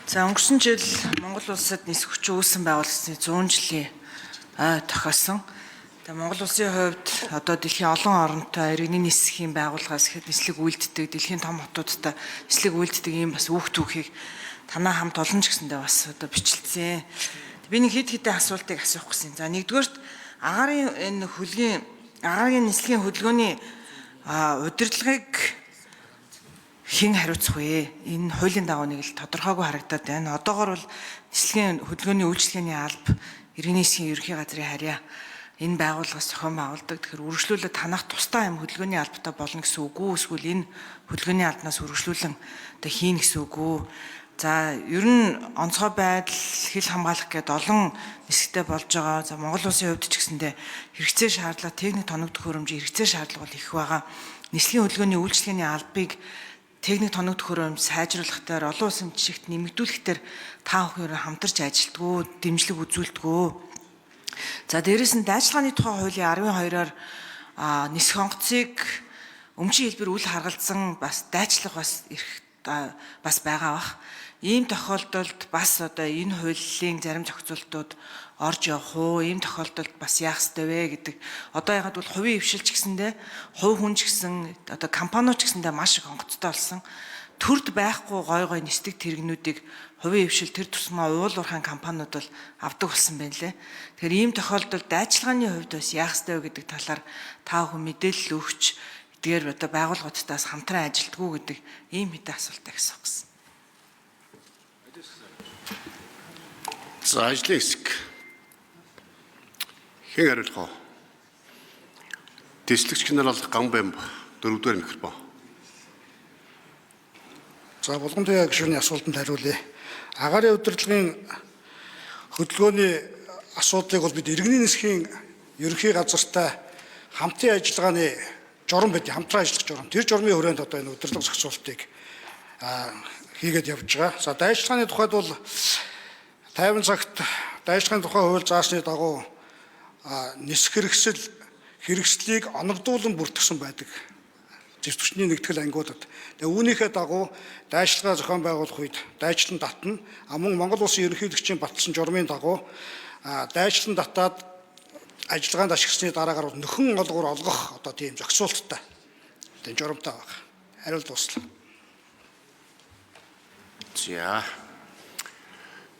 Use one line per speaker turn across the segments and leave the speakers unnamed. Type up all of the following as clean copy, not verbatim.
За өнгөрсөн жил Монгол улсад нисэх хүчин үүсгэн байгуулагдсны 100 жилийн тохиолсон. Тэгээ Монгол улсын хувьд одоо дэлхийн олон оронтой иргэний нисхийн байгууллагаас ихэд нислэг үйлддэг, дэлхийн том хотуудтай нислэг үйлддэг ийм бас үүх түүхийг танаа хамт олон ч гэсэндээ бас одоо бичлэлцэн. Би нэг хэд хэдэн асуултыг асуух гэсэн. За нэгдүгээрт агаарын нислэгийн хөдөлгөөний удирдлагыг хэн хариуцах вэ? Энэ хуулийн дагуу нэг л тодорхойгүй харагдаад байна. Одоогоор бол нислэгийн хөдөлгөөний үйлчлэгээний алба иргэний нисхийн ерөнхий газрын харьяа энэ байгууллагаас зохион байгуулдаг. Тэгэхээр үргэлжлүүлээд танах тусдаа юм хөдөлгөөний албатай болно гэсэн үг үү? Эсвэл энэ хөдөлгөөний албанаас үргэлжлүүлэн одоо хийн гэсэн үг үү? За ер нь онцгой байдал хил хамгаалах гэдэг олон нисгтэй болж байгаа. За Монгол улсын хувьд ч гэсэндээ хэрэгцээ шаардлага, техник тоногдох хөрөмжийн хэрэгцээ шаардлага бол их байгаа. Нислэгийн хөдөлгөөний үйлчлэгээний албыг техник тоногдох хөрөмж сайжруулах дээр олон улсын жишгт нэмэгдүүлэх дээр та бүхэн хамтарч ажилтгүү, дэмжлэг үзүүлдэггүй. За дээрэс нь дайчилгааны тухай хуулийн 12-оор нисэх онгоцыг өмчийн хэлбэр үл харгалзан бас дайчлах бас байгаа бах. Ийм тохиолдолд бас одоо энэ хуулийн зарим зохицуултууд орж явах уу? Ийм тохиолдолд бас яах ёстой вэ гэдэг. Одоо ягаад бол хувийн хвшилч гэсэндээ хувь хүн ч гэсэн одоо компаниуч гэсэндээ маш их онгоцтой болсон. Төрд байхгүй гой нисдэг тэрэгнүүдийг хувийн хвшил тэр тусмаа уул уурхайн компаниуд бол авдаг болсон байна лээ. Тэгэхээр ийм тохиолдолд дайчилгааны хувьд бас яах ёстой вэ гэдэг талаар та бүхэн мэдээлэл өгч эдгээр одоо байгууллагуудаас хамтран ажилтгүү гэдэг ийм хэдэн асуултыг асуух гэсэн.
За ажлын хэсэг хэн хариулах вэ? Дэслэгч генерал Ганбайм 4-р микрофон.
За Булгантуяа гишүүний асуултанд хариулъя. Агаарын удирдлагын хөдөлгөөний асуудлыг бол бид иргэний нисхийн ерөнхий газартай хамтын ажиллагааны журам бид хамтран ажиллах журам. Тэр журмын хүрээнд одоо энэ удирдлага зохицуултыг хийгээд явж байгаа. За дайчилгааны тухайд бол 50 цагт дайчилгааны тухай хууль заасны дагуу нисэх хэрэгслийг оногдуулан бүртгэсэн байдаг. Зэвсэгчний нэгтгэл ангиудад. Тэгээ үүнийхээ дагуу дайчилгаа зохион байгуулах үед дайчлан татна. Мөн Монгол улсын ерөнхийлөгчийн батлсан журмын дагуу дайчлан татаад ажиллагаанд ашигласны дараагаар нөхөн олгоор олгох одоо тийм зохицуулттай. Тэгээ журамтай байна. Хариулт дуслаа.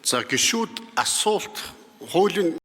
За гишүүд асуулт хуулийн